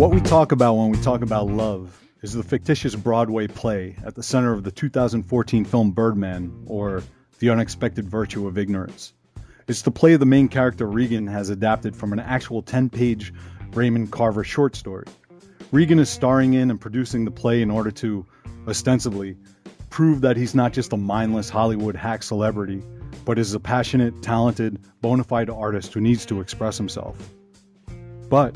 What we talk about when we talk about love is the fictitious Broadway play at the center of the 2014 film Birdman, or The Unexpected Virtue of Ignorance. It's the play the main character Regan has adapted from an actual 10-page Raymond Carver short story. Regan is starring in and producing the play in order to, ostensibly, prove that he's not just a mindless Hollywood hack celebrity, but is a passionate, talented, bona fide artist who needs to express himself. But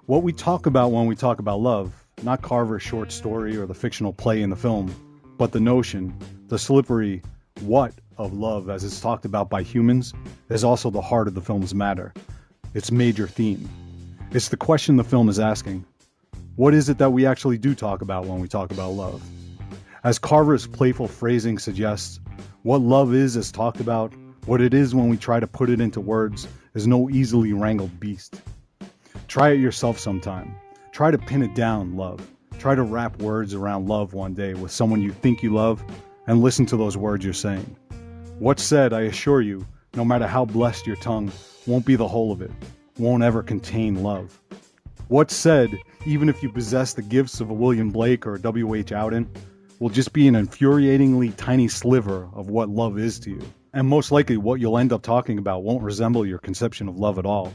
what we talk about when we talk about love, not Carver's short story or the fictional play in the film, but the notion, the slippery what of love as it's talked about by humans, is also the heart of the film's matter, its major theme. It's the question the film is asking: what is it that we actually do talk about when we talk about love? As Carver's playful phrasing suggests, what love is as talked about, what it is when we try to put it into words, is no easily wrangled beast. Try it yourself sometime. Try to pin it down, love. Try to wrap words around love one day with someone you think you love, and listen to those words you're saying. What's said, I assure you, no matter how blessed your tongue, won't be the whole of it, won't ever contain love. What's said, even if you possess the gifts of a William Blake or a W.H. Auden, will just be an infuriatingly tiny sliver of what love is to you. And most likely what you'll end up talking about won't resemble your conception of love at all.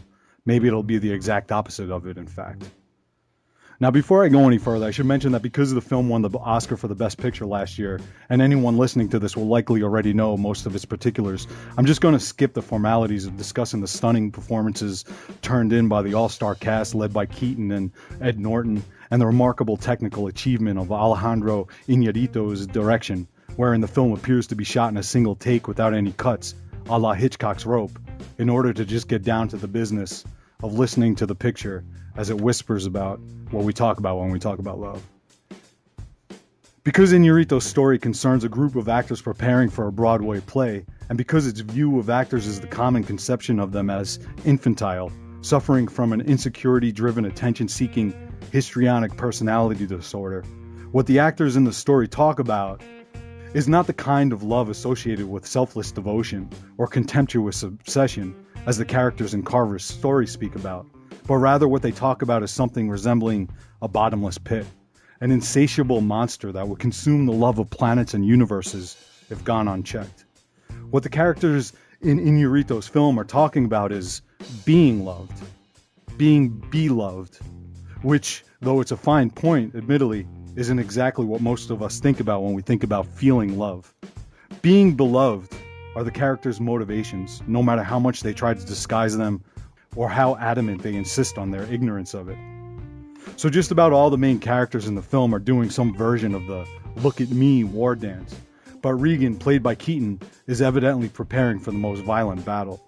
Maybe it'll be the exact opposite of it, in fact. Now, before I go any further, I should mention that because the film won the Oscar for the Best Picture last year, and anyone listening to this will likely already know most of its particulars, I'm just going to skip the formalities of discussing the stunning performances turned in by the all-star cast led by Keaton and Ed Norton, and the remarkable technical achievement of Alejandro Iñárritu's direction, wherein the film appears to be shot in a single take without any cuts, a la Hitchcock's Rope, in order to just get down to the business of listening to the picture as it whispers about what we talk about when we talk about love. Because Iñárritu's story concerns a group of actors preparing for a Broadway play, and because its view of actors is the common conception of them as infantile, suffering from an insecurity-driven, attention-seeking, histrionic personality disorder, what the actors in the story talk about is not the kind of love associated with selfless devotion or contemptuous obsession, as the characters in Carver's story speak about, but rather what they talk about is something resembling a bottomless pit, an insatiable monster that would consume the love of planets and universes if gone unchecked. What the characters in Iñárritu's film are talking about is being loved, being beloved, which, though it's a fine point, admittedly, isn't exactly what most of us think about when we think about feeling love. Being beloved are the characters' motivations, no matter how much they try to disguise them or how adamant they insist on their ignorance of it. So just about all the main characters in the film are doing some version of the "look at me" war dance, but Regan, played by Keaton, is evidently preparing for the most violent battle.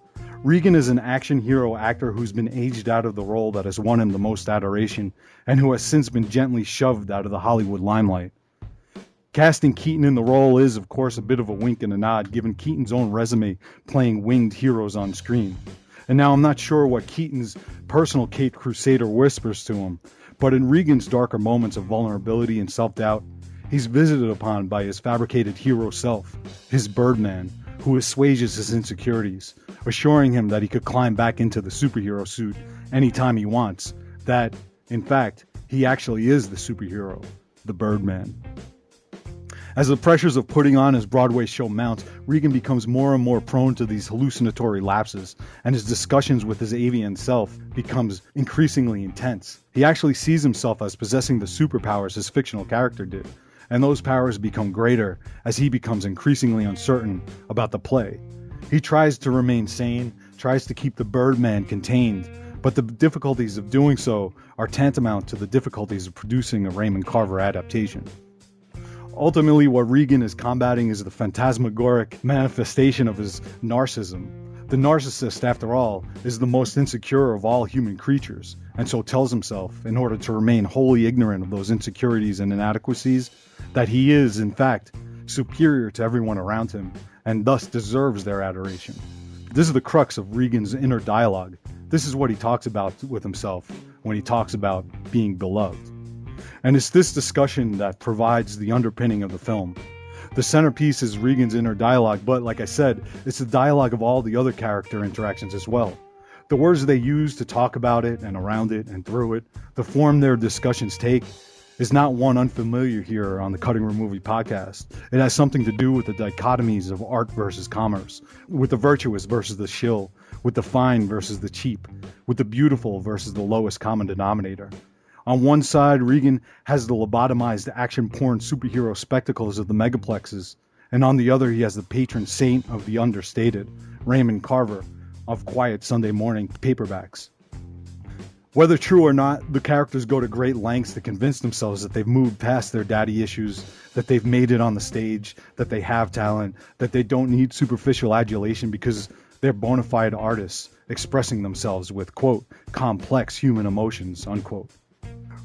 Regan is an action hero actor who's been aged out of the role that has won him the most adoration and who has since been gently shoved out of the Hollywood limelight. Casting Keaton in the role is, of course, a bit of a wink and a nod, given Keaton's own resume playing winged heroes on screen. And now I'm not sure what Keaton's personal Caped Crusader whispers to him, but in Regan's darker moments of vulnerability and self-doubt, he's visited upon by his fabricated hero self, his Birdman, who assuages his insecurities, assuring him that he could climb back into the superhero suit anytime he wants, that, in fact, he actually is the superhero, the Birdman. As the pressures of putting on his Broadway show mount, Regan becomes more and more prone to these hallucinatory lapses, and his discussions with his avian self becomes increasingly intense. He actually sees himself as possessing the superpowers his fictional character did, and those powers become greater as he becomes increasingly uncertain about the play. He tries to remain sane, tries to keep the Birdman contained, but the difficulties of doing so are tantamount to the difficulties of producing a Raymond Carver adaptation. Ultimately, what Regan is combating is the phantasmagoric manifestation of his narcissism. The narcissist, after all, is the most insecure of all human creatures, and so tells himself, in order to remain wholly ignorant of those insecurities and inadequacies, that he is, in fact, superior to everyone around him, and thus deserves their adoration. This is the crux of Regan's inner dialogue. This is what he talks about with himself when he talks about being beloved. And it's this discussion that provides the underpinning of the film. The centerpiece is Regan's inner dialogue, but like I said, it's the dialogue of all the other character interactions as well. The words they use to talk about it and around it and through it, the form their discussions take, is not one unfamiliar here on the Cutting Room Movie Podcast. It has something to do with the dichotomies of art versus commerce, with the virtuous versus the shill, with the fine versus the cheap, with the beautiful versus the lowest common denominator. On one side, Regan has the lobotomized action porn superhero spectacles of the megaplexes, and on the other he has the patron saint of the understated, Raymond Carver, of quiet Sunday morning paperbacks. Whether true or not, the characters go to great lengths to convince themselves that they've moved past their daddy issues, that they've made it on the stage, that they have talent, that they don't need superficial adulation because they're bona fide artists expressing themselves with, quote, complex human emotions, unquote.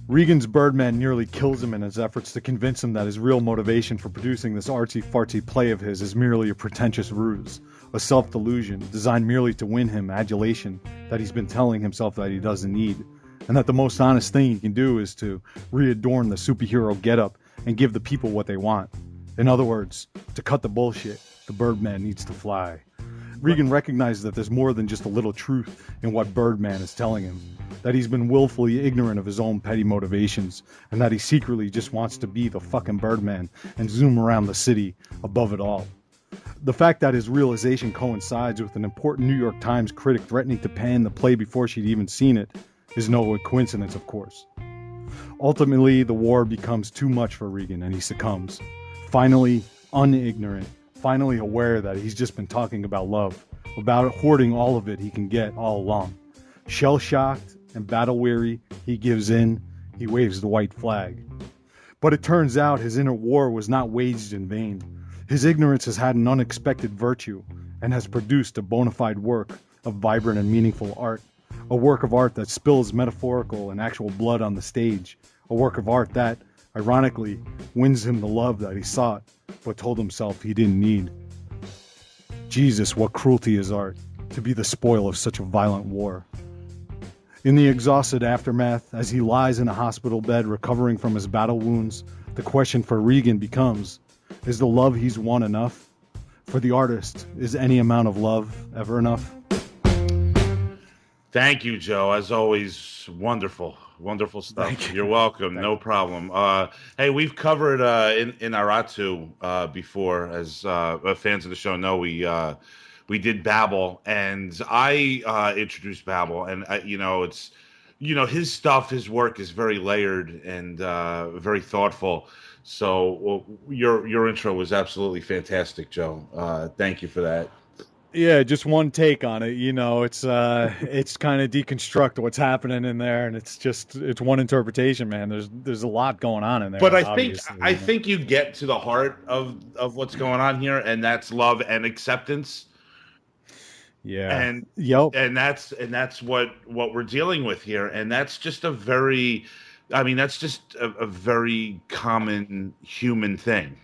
Regan's Birdman nearly kills him in his efforts to convince him that his real motivation for producing this artsy-fartsy play of his is merely a pretentious ruse, a self-delusion designed merely to win him adulation that he's been telling himself that he doesn't need, and that the most honest thing he can do is to readorn the superhero getup and give the people what they want. In other words, to cut the bullshit, the Birdman needs to fly. Regan recognizes that there's more than just a little truth in what Birdman is telling him, that he's been willfully ignorant of his own petty motivations, and that he secretly just wants to be the fucking Birdman and zoom around the city above it all. The fact that his realization coincides with an important New York Times critic threatening to pan the play before she'd even seen it is no coincidence, of course. Ultimately, the war becomes too much for Regan and he succumbs. Finally, unignorant, finally aware that he's just been talking about love, about hoarding all of it he can get all along. Shell-shocked and battle-weary, he gives in, he waves the white flag. But it turns out his inner war was not waged in vain. His ignorance has had an unexpected virtue and has produced a bona fide work of vibrant and meaningful art. A work of art that spills metaphorical and actual blood on the stage. A work of art that, ironically, wins him the love that he sought, but told himself he didn't need. Jesus, what cruelty is art, to be the spoil of such a violent war. In the exhausted aftermath, as he lies in a hospital bed recovering from his battle wounds, the question for Regan becomes, is the love he's won enough? For the artist, is any amount of love ever enough? Thank you, Joe. As always, wonderful stuff. You're welcome. No problem. Hey, we've covered in Aratu before, as fans of the show know. We did Babel, and I introduced Babel, and it's his stuff, his work is very layered and very thoughtful. So your intro was absolutely fantastic, Joe. Thank you for that. Yeah, just one take on it. It's kind of deconstruct what's happening in there, and it's one interpretation, man. There's a lot going on in there. But I think you get to the heart of what's going on here, and that's love and acceptance. Yeah. And yep. And that's what we're dealing with here, and that's just a very common human thing.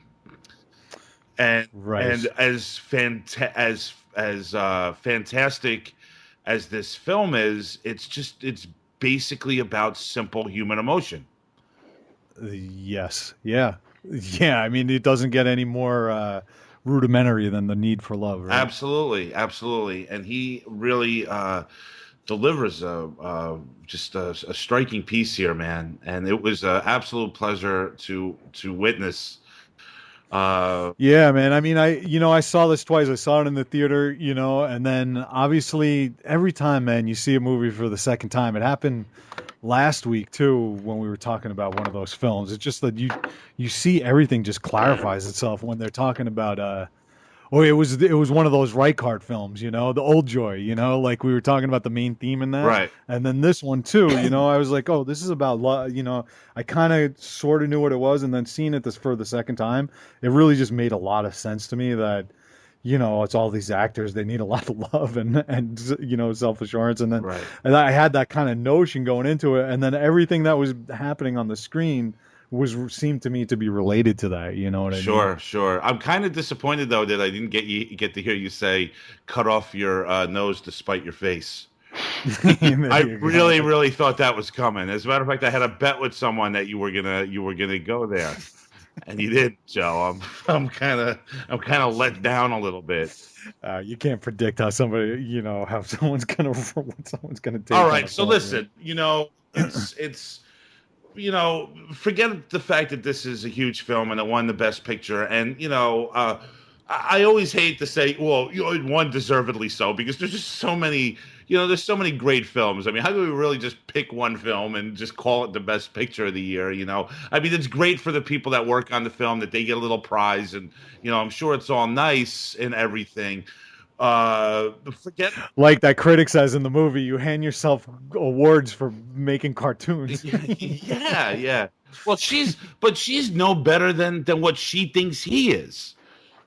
And right. And as fantastic as this film is, it's basically about simple human emotion. Yes. Yeah. I mean, it doesn't get any more rudimentary than the need for love. Right? Absolutely. And he really delivers just a striking piece here, man. And it was an absolute pleasure to witness. Yeah, man. I mean, I saw this twice. I saw it in the theater, and then obviously every time, man, you see a movie for the second time. It happened last week too when we were talking about one of those films. It's just that you see everything just clarifies itself when they're talking about it was one of those Reichardt films, the Old Joy, like we were talking about the main theme in that. Right. And then this one too, I was like, oh, this is about love, I kind of sort of knew what it was, and then seeing it for the second time, it really just made a lot of sense to me that, it's all these actors, they need a lot of love and self-assurance. And then right. And I had that kind of notion going into it, and then everything that was happening on the screen seemed to me to be related to that. You know what I mean? Sure. I'm kind of disappointed though that I didn't get to hear you say "cut off your nose to spite your face." I really thought that was coming. As a matter of fact, I had a bet with someone that you were gonna go there. and you didn't, Joe. I'm kind of let down a little bit. You can't predict how somebody, how someone's gonna what someone's gonna All take on right, a so film. Right? listen, it's forget the fact that this is a huge film and it won the best picture, and I always hate to say, well, it won deservedly so, because there's just so many, there's so many great films. I mean, how do we really just pick one film and just call it the best picture of the year? I mean, it's great for the people that work on the film that they get a little prize, and I'm sure it's all nice and everything. Forget Like that critic says in the movie, you hand yourself awards for making cartoons. Yeah, yeah. Well, she's no better than what she thinks he is.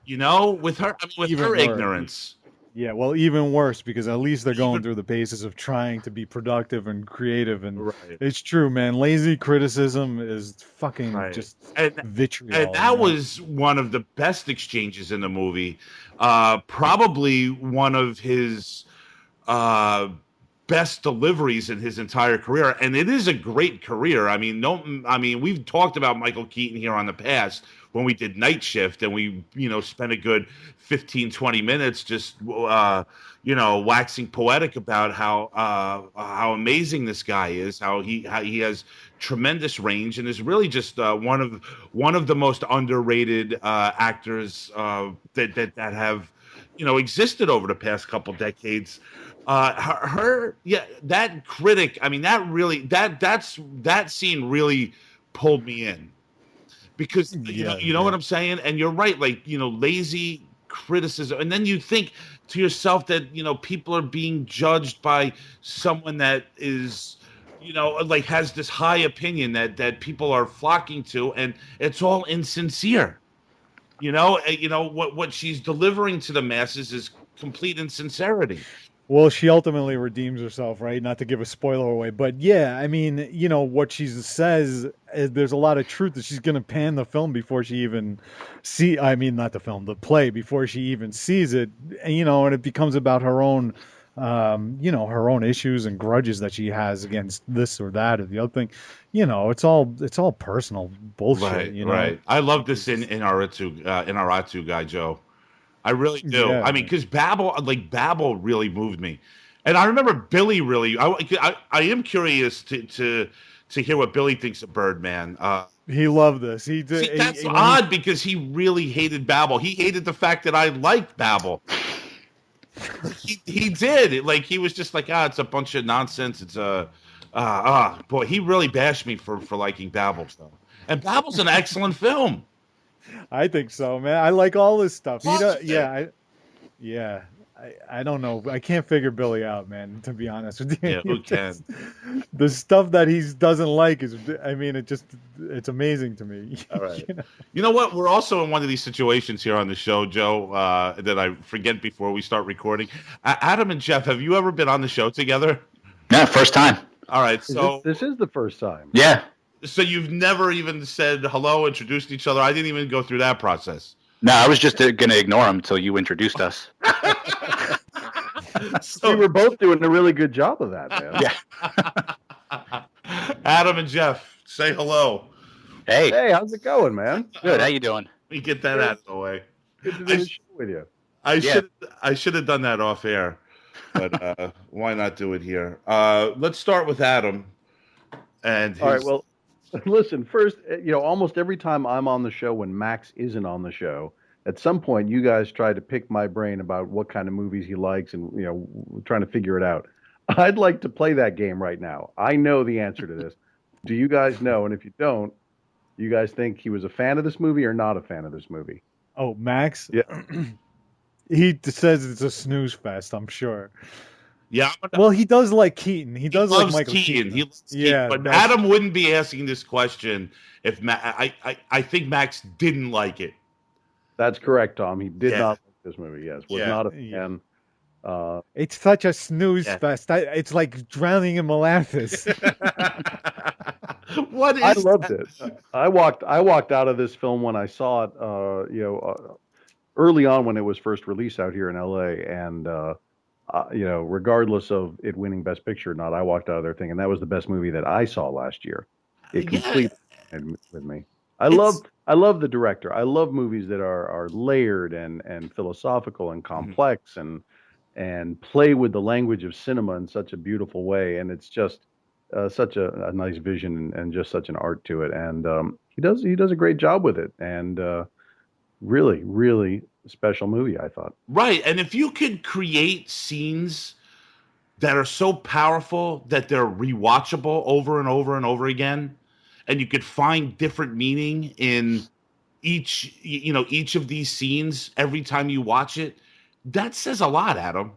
With her, I mean, with her Even worse. ignorance. Yeah, well, even worse because at least they're going Even through the paces of trying to be productive and creative. And right, it's true, man. Lazy criticism is fucking right, just and vitriol, that was one of the best exchanges in the movie. Probably one of his uh best deliveries in his entire career, and it is a great career. I mean, no, I mean, we've talked about Michael Keaton here on the past when we did Night Shift, and we spent a good 15-20 minutes just waxing poetic about how amazing this guy is, how he has tremendous range, and is really just one of the most underrated actors that have existed over the past couple decades. Yeah, that critic, I mean, that scene really pulled me in, because yeah, you know what yeah. I'm saying. And you're right, like, lazy criticism, and then you think to yourself that people are being judged by someone that is, like, has this high opinion that people are flocking to, and it's all insincere. What she's delivering to the masses is complete insincerity. Well, she ultimately redeems herself, right? Not to give a spoiler away, but yeah, I mean, what she says is there's a lot of truth that she's going to pan the film before she even I mean, not the film, the play before she even sees it, and it becomes about her own, her own issues and grudges that she has against this or that or the other thing. It's all personal bullshit, Right, right. I love this in Aratu guy, Joe. I really do. Yeah, I mean, because Babel really moved me, and I remember Billy really. I am curious to hear what Billy thinks of Birdman. he loved this. He See, did that's when he odd because he really hated Babel. He hated the fact that I liked Babel. He did. Like, he was just like, it's a bunch of nonsense. It's boy, he really bashed me for liking Babel. So, and Babel's an excellent film. I think so, man. I like all this stuff. Loves it. Yeah. I don't know. I can't figure Billy out, man, to be honest with you. Yeah, who can? The stuff that he doesn't like is, I mean, it's amazing to me. All right. You know? You know what? We're also in one of these situations here on the show, Joe, that I forget before we start recording. Adam and Jeff, have you ever been on the show together? Yeah, first time. All right. This is the first time. Yeah. So you've never even said hello, introduced each other. I didn't even go through that process. No, I was just going to ignore him until you introduced us. We were both doing a really good job of that, man. Yeah. Adam and Jeff, say hello. Hey. Hey, how's it going, man? Good. How you doing? Let me get that out of the way. Good to do the show with you. I should have done that off air, but why not do it here? Let's start with Adam. And all right, well, listen, first, almost every time I'm on the show when Max isn't on the show, at some point you guys try to pick my brain about what kind of movies he likes and, trying to figure it out. I'd like to play that game right now. I know the answer to this. Do you guys know? And if you don't, you guys think he was a fan of this movie or not a fan of this movie? Oh, Max? Yeah. He says it's a snooze fest, I'm sure. Yeah. Well, he does like Keaton. He does like Michael Keaton. He loves Keaton. But Adam wouldn't be asking this question if I think Max didn't like it. That's correct, Tom. He did not like this movie. Yes, was not a fan. It's such a snooze fest. It's like drowning in molasses. What is? I loved it. I walked out of this film when I saw it. Early on when it was first released out here in L.A. and regardless of it winning Best Picture or not, I walked out of there thinking that was the best movie that I saw last year. It completely with me. I loved I love the director. I love movies that are layered and philosophical and Mhm. complex and play with the language of cinema in such a beautiful way. And it's just such a nice vision and just such an art to it. And he does a great job with it. And really, really special movie, I thought. Right. And if you could create scenes that are so powerful that they're rewatchable over and over and over again, and you could find different meaning in each of these scenes every time you watch it, that says a lot, Adam.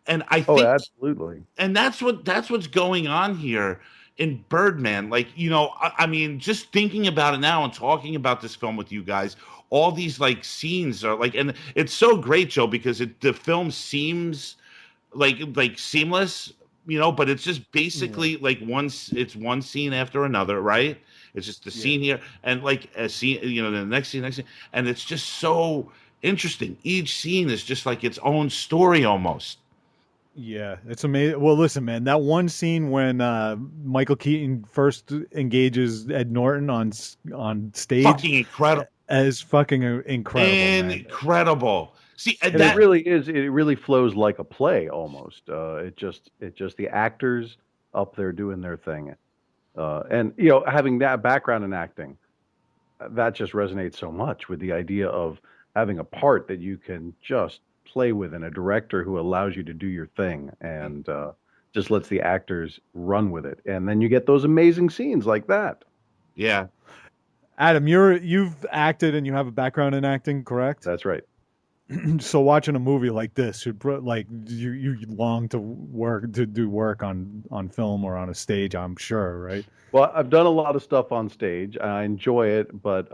And I Oh, think absolutely. and that's what's going on here in Birdman. Like, I mean, just thinking about it now and talking about this film with you guys, all these like scenes are like, and it's so great, Joe, because the film seems like seamless, but it's just Yeah. basically like it's one scene after another, right? It's just the Yeah. scene here and like a scene, the next scene, and it's just so interesting. Each scene is just like its own story almost. Yeah, it's amazing. Well, listen, man, that one scene when Michael Keaton first engages Ed Norton on stage Fucking incredible. is fucking incredible, man. Incredible. See, and And it that really is. It really flows like a play almost. It just the actors up there doing their thing. And having that background in acting, that just resonates so much with the idea of having a part that you can just play with and a director who allows you to do your thing and just lets the actors run with it. And then you get those amazing scenes like that. yeah. Adam, you've acted and you have a background in acting, correct? That's right. So watching a movie like this should like you long to do work on film or on a stage, I'm sure, right? Well, I've done a lot of stuff on stage. And I enjoy it, but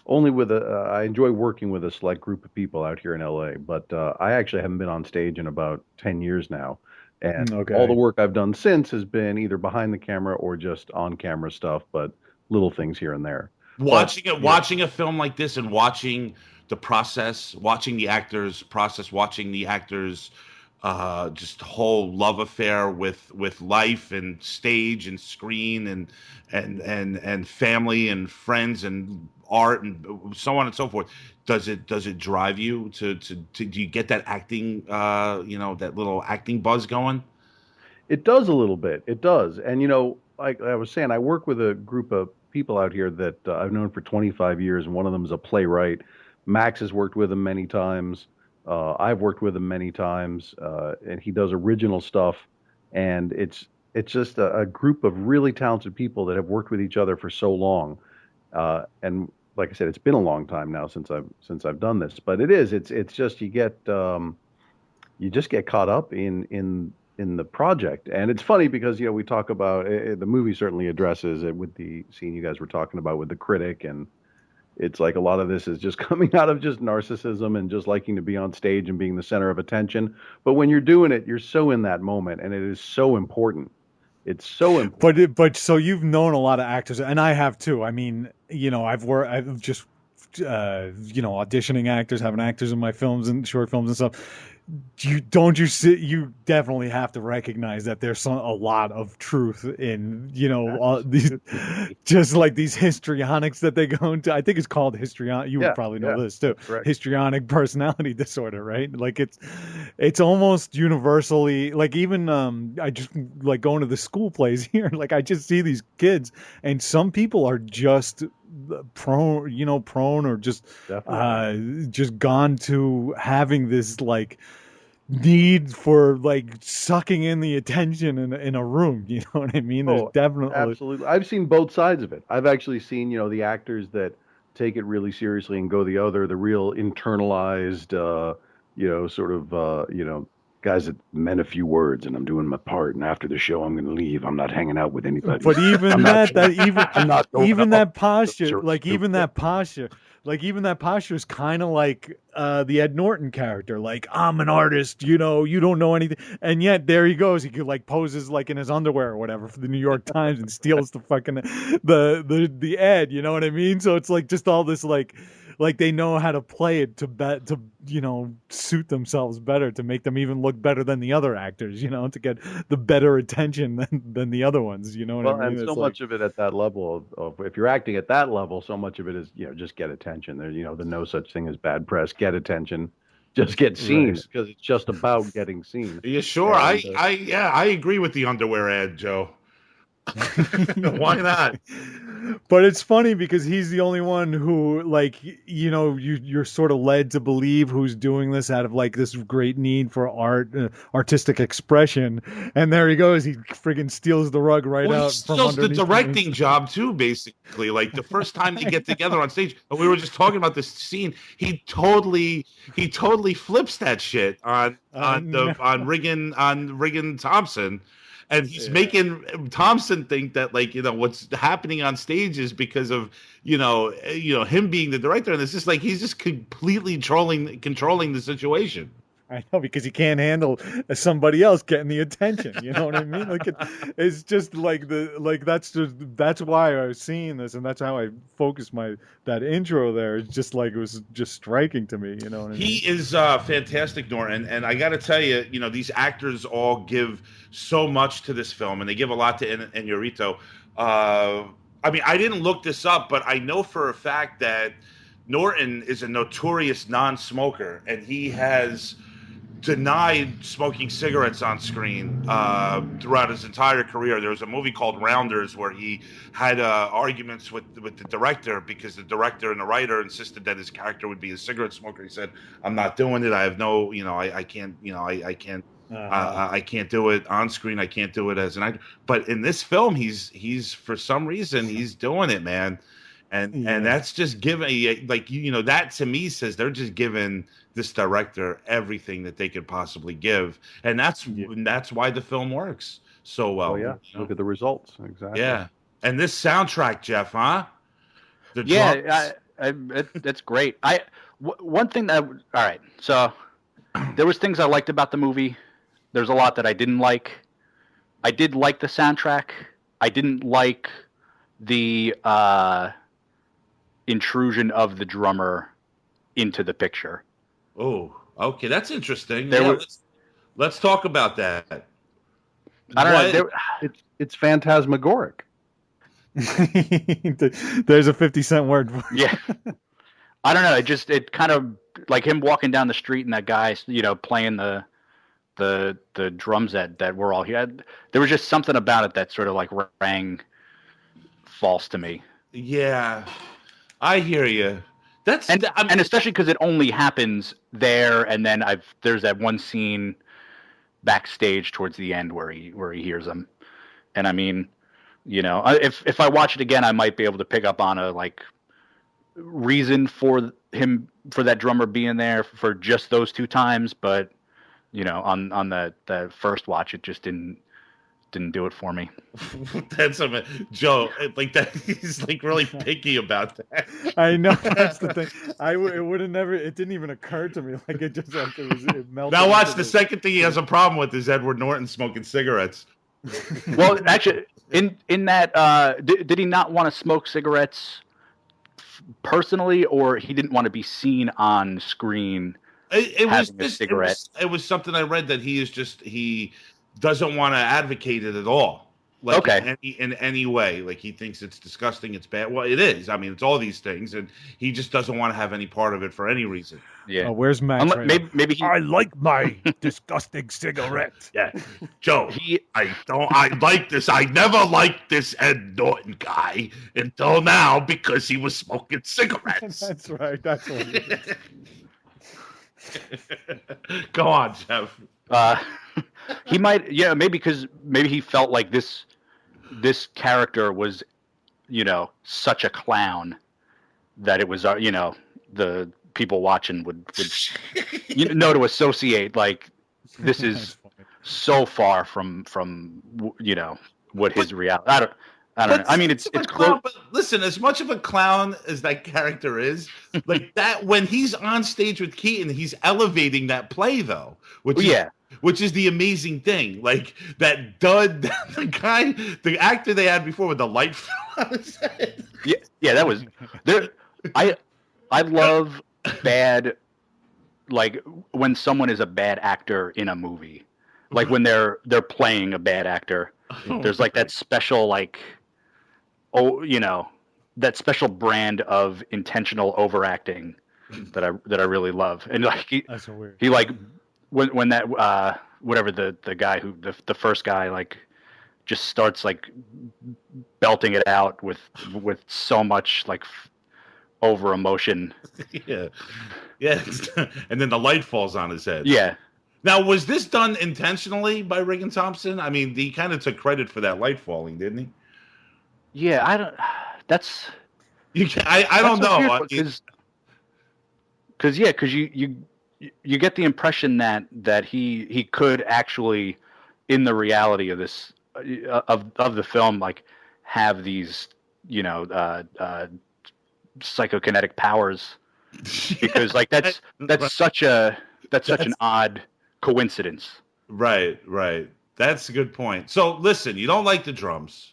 only with I enjoy working with a select group of people out here in LA. But I actually haven't been on stage in about 10 years now. And all the Okay. work I've done since has been either behind the camera or just on camera stuff, but little things here and there. But yeah, Watching a film like this and watching the process, watching the actors process, watching the actors just whole love affair with life and stage and screen and family and friends and art and so on and so forth. Does it drive you to do you get that acting that little acting buzz going? it does a little bit. It does. And, like I was saying, I work with a group of people out here that I've known for 25 years, and one of them is a playwright. Max has worked with him many times. I've worked with him many times, and he does original stuff. And it's just a group of really talented people that have worked with each other for so long. And like I said, it's been a long time now since I've done this, but it's just you just get caught up in the project. And it's funny because we talk about the movie certainly addresses it with the scene you guys were talking about with the critic, and it's like a lot of this is just coming out of just narcissism and just liking to be on stage and being the center of attention. But when you're doing it, you're so in that moment, and it is so important. It's so important. But so you've known a lot of actors, and I have too. I mean, I've just auditioning actors, having actors in my films and short films and stuff. You definitely have to recognize that there's a lot of truth in all these, Absolutely. just like these histrionics that they go into. I think it's called histrionic. You would Yeah, probably know yeah, this too. that's correct. Histrionic personality disorder, right? Like it's almost universally, like, even I just like going to the school plays here. Like, I just see these kids, and some people are just prone or Definitely. just gone to having this like need for like sucking in the attention in a room. You know what I mean? There's Oh, definitely. absolutely. I've seen both sides of it. I've actually seen, the actors that take it really seriously and go the other, the real internalized, sort of, guys that meant a few words and I'm doing my part. And after the show, I'm going to leave. I'm not hanging out with anybody. But even I'm not, that even I'm not going even up that posture, to like even that posture, is kind of like the Ed Norton character. Like, I'm an artist, you don't know anything, and yet there he goes. He could like poses like in his underwear or whatever for the New York Times and steals the fucking the ad. You know what I mean? So it's like just all this like like they know how to play it to suit themselves better, to make them even look better than the other actors, to get the better attention than the other ones. You know what Well, I mean? and so It's much of it at that level of if you're acting at that level, so much of it is just get attention. There, the no such thing as bad press. Get attention, just get seen right. because it's just about getting seen. Yeah, sure. And I agree with the underwear ad, Joe. Why not? But it's funny because he's the only one who, like, you're sort of led to believe who's doing this out of like this great need for artistic expression, and there he goes. He friggin' steals the rug right Well, he out from steals the underneath. directing job too, basically. Like the first time they get together on stage, and we were just talking about this scene. He totally flips that shit on Riggin Thompson, and he's making Thompson think that like what's happening on stage is because of him being the director, and it's just like he's just completely controlling the situation. I know, because he can't handle somebody else getting the attention. You know what I mean? Like it's just like that's why I was seeing this, and that's how I focused that intro there. It's just like it was just striking to me. You know what I mean? He is fantastic, Norton, and I got to tell you, these actors all give so much to this film, and they give a lot to Inarritu. I mean, I didn't look this up, but I know for a fact that Norton is a notorious non-smoker, and he has denied smoking cigarettes on screen throughout his entire career. There was a movie called Rounders where he had arguments with the director because the director and the writer insisted that his character would be a cigarette smoker. He said, "I'm not doing it. I have no, I can't, I can't." I can't do it on screen. I can't do it as an actor. But in this film, he's for some reason he's doing it, man. And that's just giving that to me says they're just giving this director everything that they could possibly give, and that's why the film works so well. Oh yeah, look at the results. Exactly. Yeah, and this soundtrack, Jeff, huh? That's great. One thing that all right, so there was things I liked about the movie. There's a lot that I didn't like. I did like the soundtrack. I didn't like the intrusion of the drummer into the picture. Oh, okay, that's interesting. Let's talk about that. I don't know. It's phantasmagoric. There's a 50-cent word for it. Yeah. I don't know. It kind of like him walking down the street and that guy, playing the drums that were all he had. There was just something about it that sort of like rang false to me. Yeah, I hear you. And especially because it only happens there, and then there's that one scene backstage towards the end where he hears them, and I mean, if I watch it again, I might be able to pick up on a like reason for that drummer being there for just those two times, but on the first watch, it just didn't do it for me. That's Joe. Like that, he's like really picky about that. I know, that's the thing. It would have never. It didn't even occur to me. Like it just like it melted. Now watch the second thing he has a problem with is Edward Norton smoking cigarettes. Well, actually, in that, did he not want to smoke cigarettes personally, or he didn't want to be seen on screen? It was something I read that he doesn't want to advocate it at all. Like okay. in any way. Like he thinks it's disgusting, it's bad. Well, it is. I mean, it's all these things, and he just doesn't want to have any part of it for any reason. Yeah. Where's Max? Maybe I like my disgusting cigarette. Yeah, Joe. I like this. I never liked this Ed Norton guy until now because he was smoking cigarettes. That's right. That's what. Go on, Jeff. He might, maybe he felt like this character was, such a clown that it was, the people watching would know to associate like this is so far from what his reality. I don't know. I mean, it's close. But listen, as much of a clown as that character is, like that when he's on stage with Keaton, he's elevating that play though, which is the amazing thing. Like that dud, the actor they had before with the light on his head. Yeah, that was there. I love bad, like when someone is a bad actor in a movie, like when they're playing a bad actor. There's like that special like, that special brand of intentional overacting that I really love. And like That's so weird. he like when that whatever the guy who the first guy like just starts like belting it out with so much like over emotion. Yeah. Yeah. And then the light falls on his head. Yeah. Now, was this done intentionally by Regan Thompson? I mean, he kind of took credit for that light falling, didn't he? Yeah, I don't. That's I don't know. Because you get the impression that he could actually, in the reality of this of the film, like have these psychokinetic powers, because like that's such an odd coincidence. Right. That's a good point. So listen, you don't like the drums.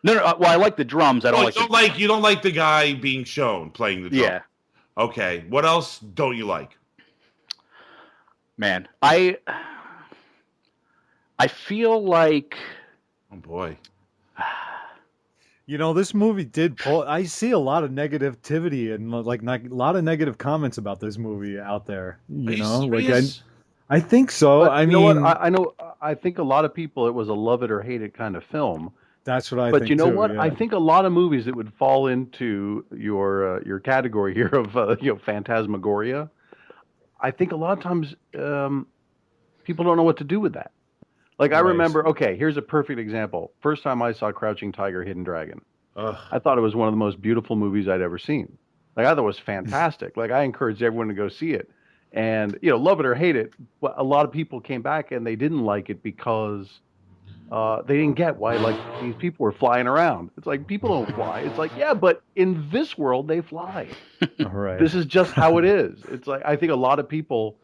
No. Well, I like the drums. I don't you don't like the guy being shown playing the drums. Yeah. Okay. What else don't you like? Man, I feel like. Oh boy. This movie did pull. I see a lot of negativity and like a lot of negative comments about this movie out there. I think so. But you know what? I think a lot of people, it was a love it or hate it kind of film. That's what I think. But you know too, what? yeah. I think a lot of movies that would fall into your category here of phantasmagoria. I think a lot of times people don't know what to do with that. Like I remember, okay, here's a perfect example. First time I saw Crouching Tiger, Hidden Dragon. I thought it was one of the most beautiful movies I'd ever seen. Like I thought it was fantastic. Like I encouraged everyone to go see it. And, love it or hate it, a lot of people came back and they didn't like it because they didn't get why like these people were flying around. It's like people don't fly. It's like, yeah, but in this world they fly. Right. This is just how it is. It's like I think a lot of people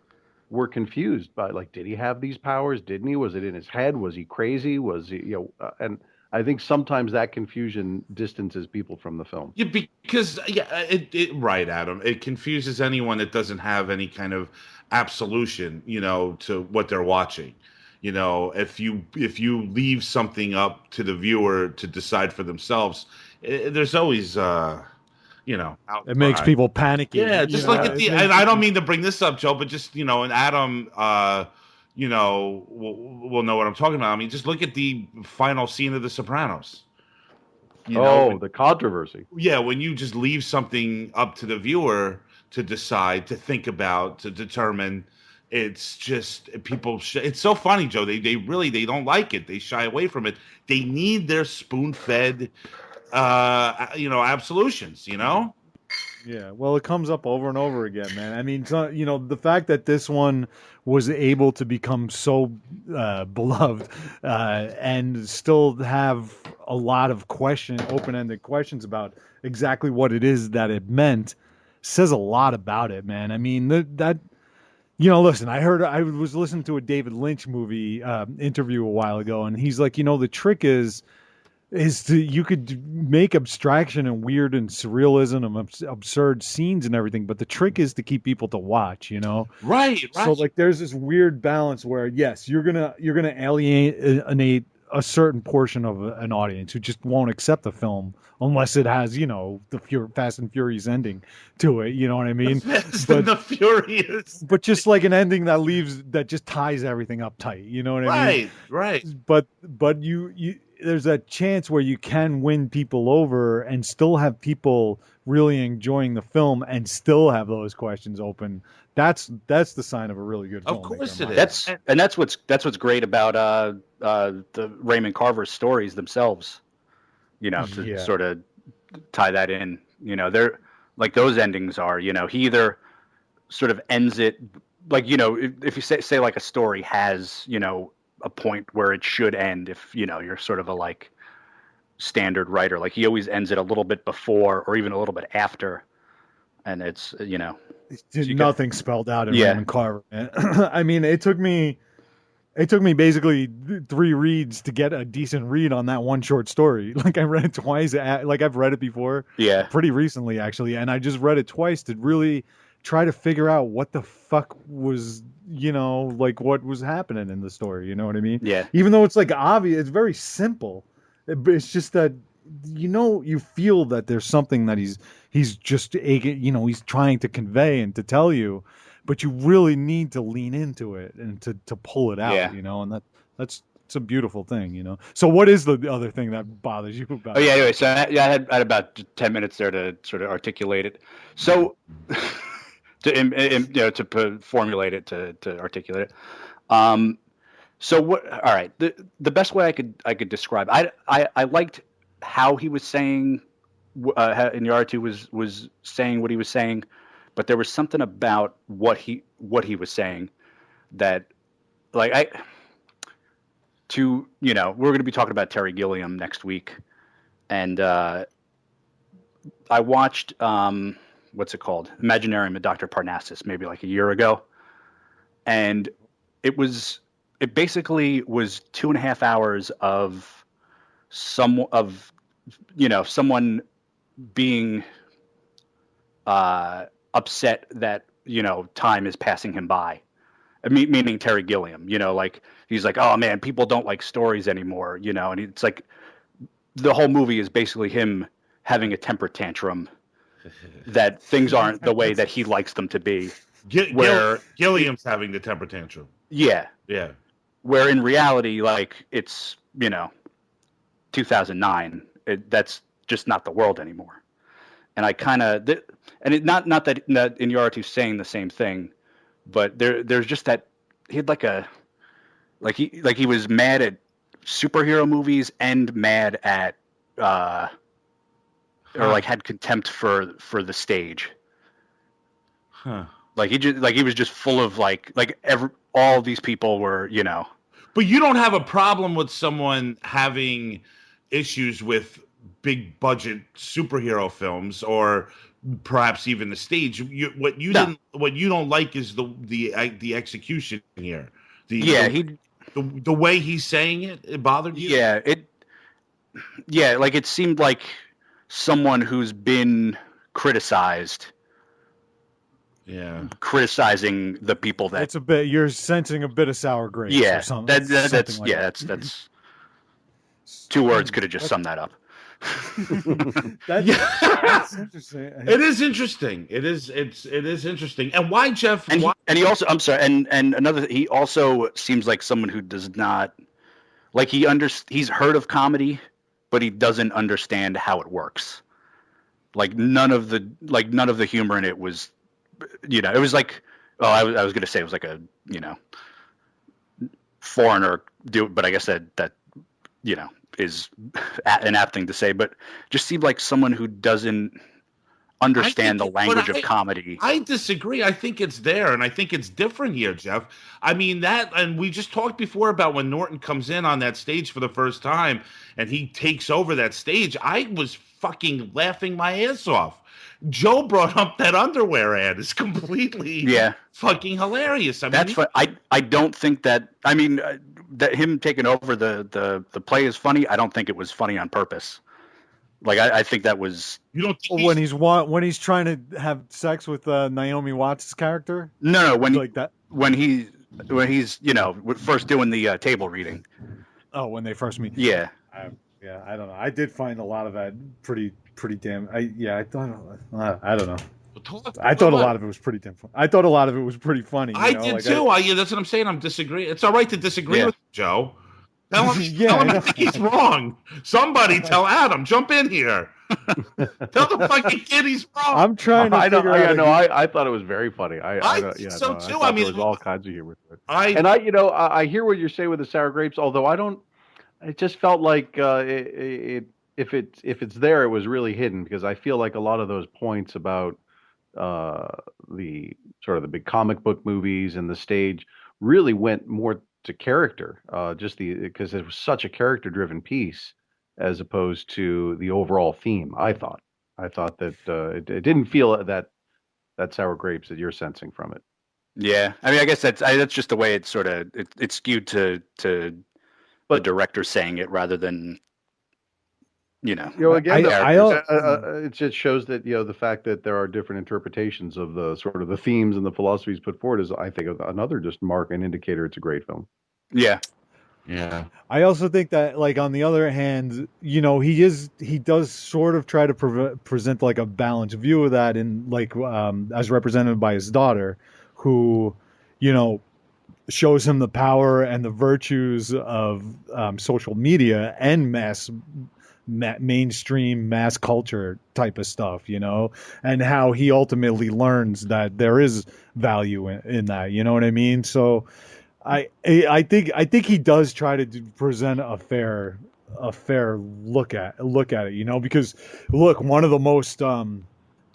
were confused by like, did he have these powers? Didn't he? Was it in his head? Was he crazy? Was he, and I think sometimes that confusion distances people from the film. Yeah, because right, Adam. It confuses anyone that doesn't have any kind of absolution, to what they're watching. If you leave something up to the viewer to decide for themselves, there's always it makes people panicky. Yeah, just look at and I don't mean to bring this up, Joe, but just and Adam we'll know what I'm talking about. I mean, just look at the final scene of The Sopranos. The controversy. Yeah, when you just leave something up to the viewer to decide, to think about, to determine, it's just people. It's so funny, Joe. They really don't like it. They shy away from it. They need their spoon-fed, absolutions. Yeah, well, it comes up over and over again, man. I mean, the fact that this one was able to become so beloved and still have a lot of open-ended questions about exactly what it is that it meant says a lot about it, man. I mean, listen, I was listening to a David Lynch movie interview a while ago, and he's like, the trick is you could make abstraction and weird and surrealism and absurd scenes and everything, but the trick is to keep people to watch, Right. So like there's this weird balance where yes, you're gonna alienate a certain portion of an audience who just won't accept the film unless it has the Fast and Furious ending to it. You know what I mean? The Furious. But just like an ending that just ties everything up tight. You know what I mean? Right. But you there's a chance where you can win people over and still have people really enjoying the film and still have those questions open. That's the sign of a really good film. Of course it is. That's what's great about the Raymond Carver stories themselves. To sort of tie that in. They're like those endings are. He either sort of ends it like if you say like a story has a point where it should end, if you're sort of a like standard writer, like he always ends it a little bit before or even a little bit after, and it's nothing spelled out in Raymond Carver, man. I mean, it took me It took me basically 3 reads to get a decent read on that one short story. Like I read it twice. Like I've read it before, Yeah. pretty recently actually, and I just read it twice to really try to figure out what the fuck was, like what was happening in the story. You know what I mean? Yeah. Even though it's like obvious, it's very simple. But it's just that you feel that there's something that he's just he's trying to convey and to tell you, but you really need to lean into it and to pull it out, Yeah. and that's it's a beautiful thing. So what is the other thing that bothers you about Oh yeah. it? Anyway, so I had about 10 minutes there to sort of articulate it. So to formulate it, to articulate it. So what? All right. The best way I could describe. I liked how he was saying, Inyarritu was saying what he was saying, but there was something about what he was saying that, like, we're going to be talking about Terry Gilliam next week, and I watched what's it called, Imaginarium of Dr. Parnassus, maybe like a year ago, and it basically was 2.5 hours of someone being upset that time is passing him by. Meaning Terry Gilliam, like he's like, oh man, people don't like stories anymore, and it's like the whole movie is basically him having a temper tantrum that things aren't the way that he likes them to be. Gilliam's having the temper tantrum. Yeah. Yeah. Where in reality, like it's 2009. That's just not the world anymore. And I kind of, and it not that Inyarritu's saying the same thing, but there's just that he had he was mad at superhero movies and mad at or like had contempt for the stage. Huh. Like he was just full of all these people were. But you don't have a problem with someone having issues with big budget superhero films or perhaps even the stage. What you don't like is the execution here. The way he's saying it bothered you. Like it seemed like someone who's been criticized. Yeah, criticizing the people that it's a bit. You're sensing a bit of sour grapes. Yeah, or something. That's 2 words could have just summed that up. That's interesting. It is interesting. It is interesting. And why, Jeff? And he also, I'm sorry, and another, he also seems like someone who does not like he's heard of comedy, but he doesn't understand how it works. Like none of the humor in it was, it was like, well, I was going to say it was like a foreigner but I guess that is an apt thing to say, but just seemed like someone who doesn't understand the language of comedy. I disagree. I think it's there, and I think it's different here, Jeff. I mean and we just talked before about when Norton comes in on that stage for the first time and he takes over that stage. I was fucking laughing my ass off. Joe brought up that underwear ad. It's completely fucking hilarious. I mean, I don't think that. I mean, that him taking over the play is funny. I don't think it was funny on purpose. Like I think that was. You don't think when he's trying to have sex with Naomi Watts' character? No, that when he's first doing the table reading. Oh, when they first meet. Yeah. I don't know. I did find a lot of that pretty damn. I don't know. I thought a lot of it was pretty damn fun. I thought a lot of it was pretty funny. I did too. That's what I'm saying. I'm disagreeing. It's all right to disagree with Joe. Tell him I think he's wrong. Somebody tell Adam, jump in here. Tell the fucking kid he's wrong. I'm trying to figure out. I thought it was very funny. I too. I mean, there was all kinds of humor to it. I hear what you're saying with the sour grapes, although I don't. It just felt like if it's there, it was really hidden, because I feel like a lot of those points about the sort of the big comic book movies and the stage really went more to character, because it was such a character-driven piece as opposed to the overall theme. I thought that it didn't feel that sour grapes that you're sensing from it. Yeah, I mean, I guess that's just the way it's sort of it's skewed to the director saying it rather than again, characters. it just shows that the fact that there are different interpretations of the sort of the themes and the philosophies put forward is, I think, another just mark and indicator it's a great film. Yeah. Yeah. I also think that, like, on the other hand, he does sort of try to present like a balanced view of that, in like as represented by his daughter, who, shows him the power and the virtues of social media and mainstream mass culture type of stuff, and how he ultimately learns that there is value in that. You know what I mean? So I think he does try to present a fair look at it, because look, one of the most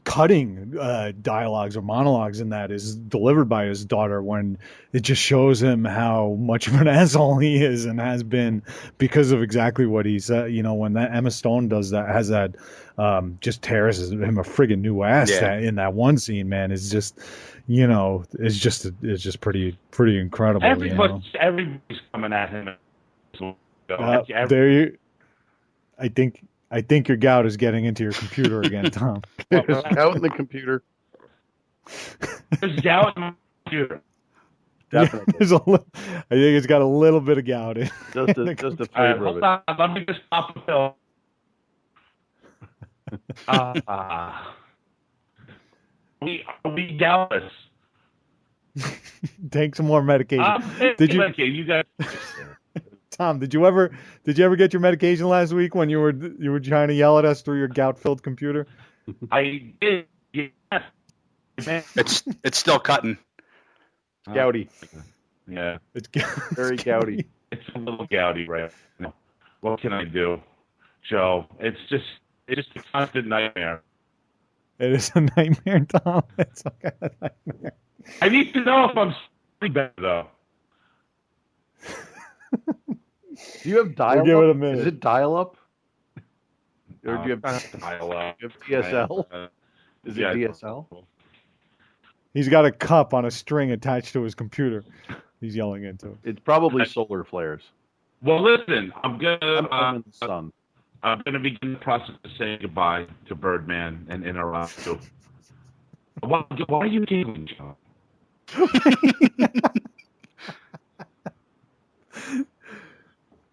cutting dialogues or monologues in that is delivered by his daughter, when it just shows him how much of an asshole he is and has been because of exactly what he said. When that Emma Stone has that just tears him a friggin' new ass in that one scene, man, is just it's just pretty incredible. Everybody's coming at him. There you. I think your gout is getting into your computer again, Tom. There's gout in the computer. There's gout in the computer. Definitely. I think it's got a little bit of gout in. Just a flavor of it. Let me just pop a pill. We goutless. Take some more medication. Did you? You guys. Tom, did you ever get your medication last week when you were trying to yell at us through your gout-filled computer? I did. Yes. It's still cutting. Gouty. Yeah. It's very gouty. It's a little gouty right now. What can I do, Joe? It's just a constant nightmare. It is a nightmare, Tom. It's okay, a nightmare. I need to know if I'm sleeping better, though. Do you have dial-up? We'll give it a minute. Is it dial-up? Or do you have dial-up? Do you have DSL? Is it DSL? He's got a cup on a string attached to his computer. He's yelling into it. It's probably solar flares. Well, listen, I'm in the sun. I'm gonna begin the process of saying goodbye to Birdman and Interactive. Why are you giggling, John?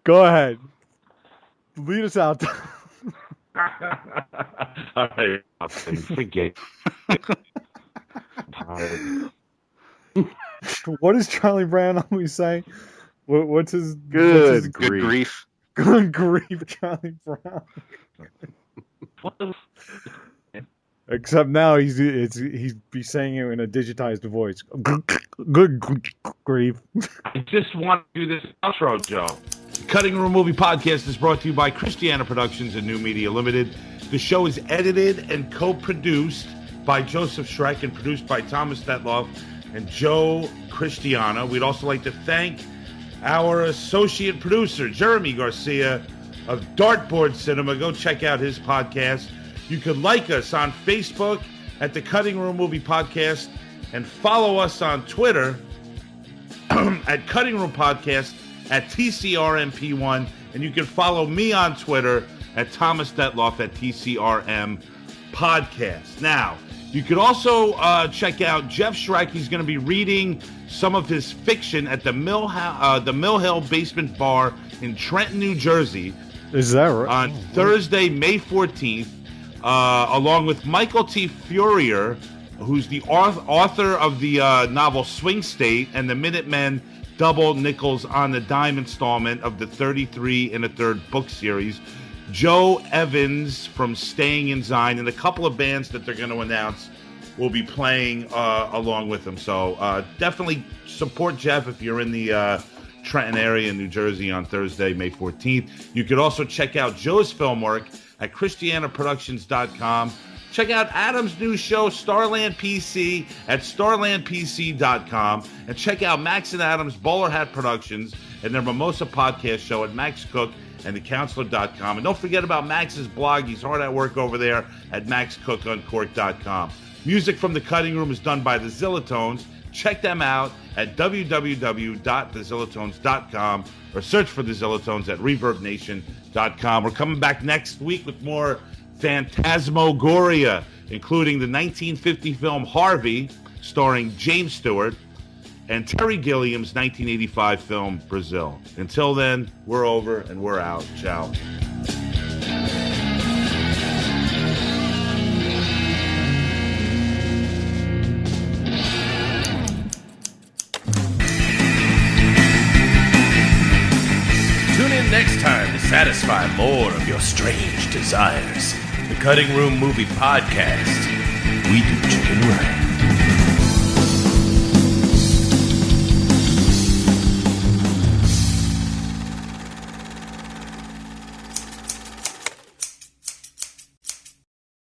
Go ahead. Lead us out. All right, forget. What does Charlie Brown always say? What's his good grief? Good grief, Charlie Brown. Except now he's be saying it in a digitized voice. Good grief. I just want to do this outro, Joe. Cutting Room Movie Podcast is brought to you by Christiana Productions and New Media Limited. The show is edited and co-produced by Joseph Schreck and produced by Thomas Stetloff and Joe Christiana. We'd also like to thank our associate producer, Jeremy Garcia of Dartboard Cinema. Go check out his podcast. You can like us on Facebook at the Cutting Room Movie Podcast and follow us on Twitter at Cutting Room Podcast at TCRMP1. And you can follow me on Twitter at Thomas Detloff at TCRM Podcast. Now, you could also check out Jeff Schreck. He's going to be reading some of his fiction at the Mill Hill Basement Bar in Trenton, New Jersey. Is that right? On Thursday, May 14th, along with Michael T. Furrier, who's the author of the novel Swing State and the Minutemen Double Nickels on the Dime installment of the 33 1/3 book series. Joe Evans from Staying in Zion, and a couple of bands that they're going to announce will be playing along with them. So definitely support Jeff if you're in the Trenton area in New Jersey on Thursday, May 14th. You could also check out Joe's film work at ChristianaProductions.com. Check out Adam's new show, Starland PC, at StarlandPC.com. And check out Max and Adam's Bowler Hat Productions and their Mimosa podcast show at Max Cook and thecounselor.com. And don't forget about Max's blog. He's hard at work over there at MaxCookUncorked.com. Music from The Cutting Room is done by the Zillatones. Check them out at www.thezillatones.com or search for The Zillatones at ReverbNation.com. We're coming back next week with more Phantasmagoria, including the 1950 film Harvey, starring James Stewart, and Terry Gilliam's 1985 film Brazil. Until then, we're over and we're out. Ciao. Tune in next time to satisfy more of your strange desires. The Cutting Room Movie Podcast. We do chicken right.